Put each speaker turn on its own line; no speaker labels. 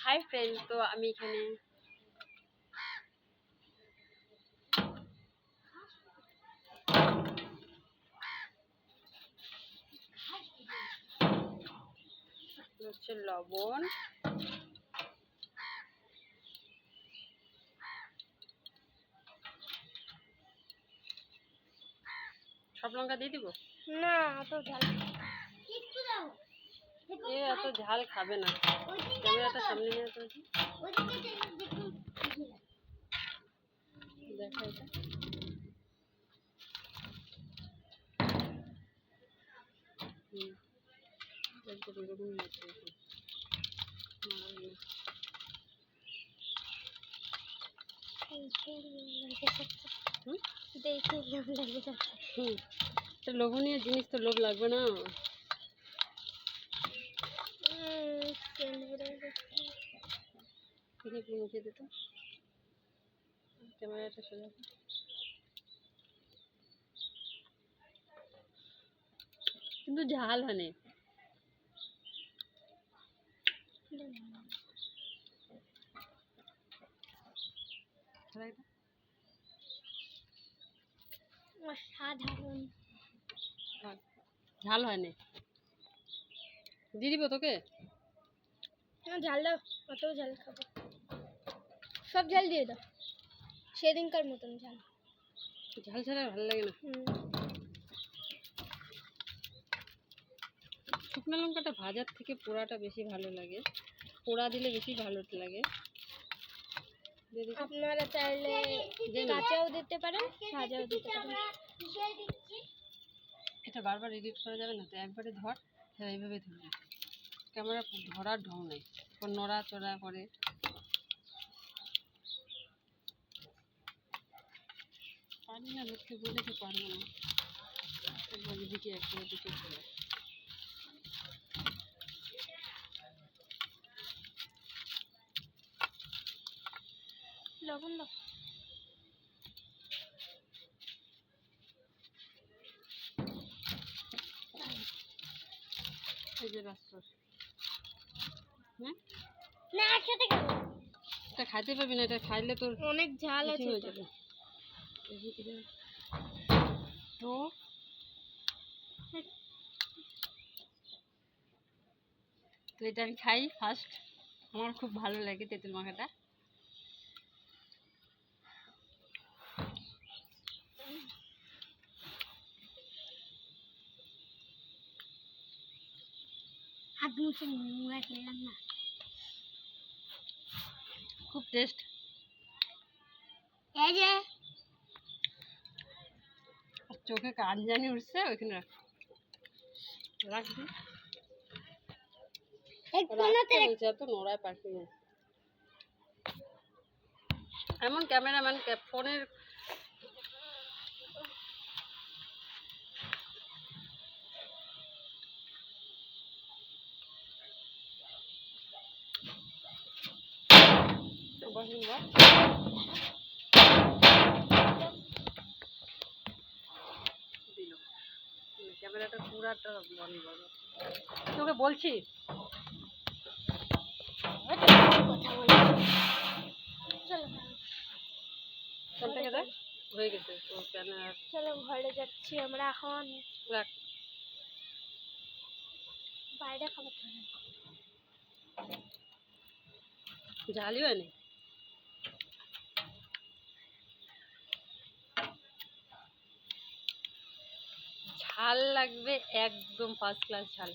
Hi friends, তো আমি এখানে হচ্ছে লবণ, সব লঙ্কা দিয়ে দিব
না, এত ঝাল
এত ঝাল খাবে না। ক্যামেরাটা সামনে নিয়ে তো দেখা এটা লোভনীয় জিনিস তো লোভ লাগবে না। মুখে দিত ক্যামেরাটা সোজা কিন্তু ঝাল হয়
সাধারণ
ঝাল হয়নি। দিয়ে দিব তোকে
ঝাল দাও, অত ঝাল খাবো, সব ঝাল দিয়ে দাও, সেদিনকার মতন ঝাল।
ঝাল ছাড়া ভালো লাগে না। শুকনো লঙ্কাটা ভাজার থেকে পোড়াটা বেশি ভালো লাগে, পোড়া দিলে বেশি ভালো লাগে।
আপনারা চাইলে কাঁচাও দিতে পারেন, ভাজাও দিতে পারেন।
এটা বারবার এডিট করা যাবে না, তো একবারে ধর, এইভাবে ধরবে। ক্যামেরা ধরার ঢং নেই, নড়া চড়া করে। পারি না, লোককে বলে তো পারবো না। একবার এদিকে একবার এদিকে করে
লবণ দাও।
এই যে রাস্তা
না, একসাথে খাবো।
এটা খাইতে পারবি না, এটা খাইলে তোর
অনেক ঝাল আছে।
হয়ে যাবে। তো তো এটা আমি খাই ফার্স্ট, আমার খুব ভালো লাগে তেঁতুল মাখাটা।
হাত মুছে মুড়া খেলাম না,
খুব টেস্ট।
এই যে
চোখে কান জানি উঠছে, ওইখানে রাখবি। তো নোড়ায় পাখি এমন ক্যামেরাম্যান ফোনের ক্যামেরাটা পুরাটা বন্ধ করো, তোকে বলছি। হয়ে গেছে তো ক্যামেরা।
চলো ঘরে যাচ্ছি আমরা এখন, বাইরে খাবার
ঝালই হয়নি। ঝাল লাগবে একদম ফার্স্ট ক্লাস ঝাল।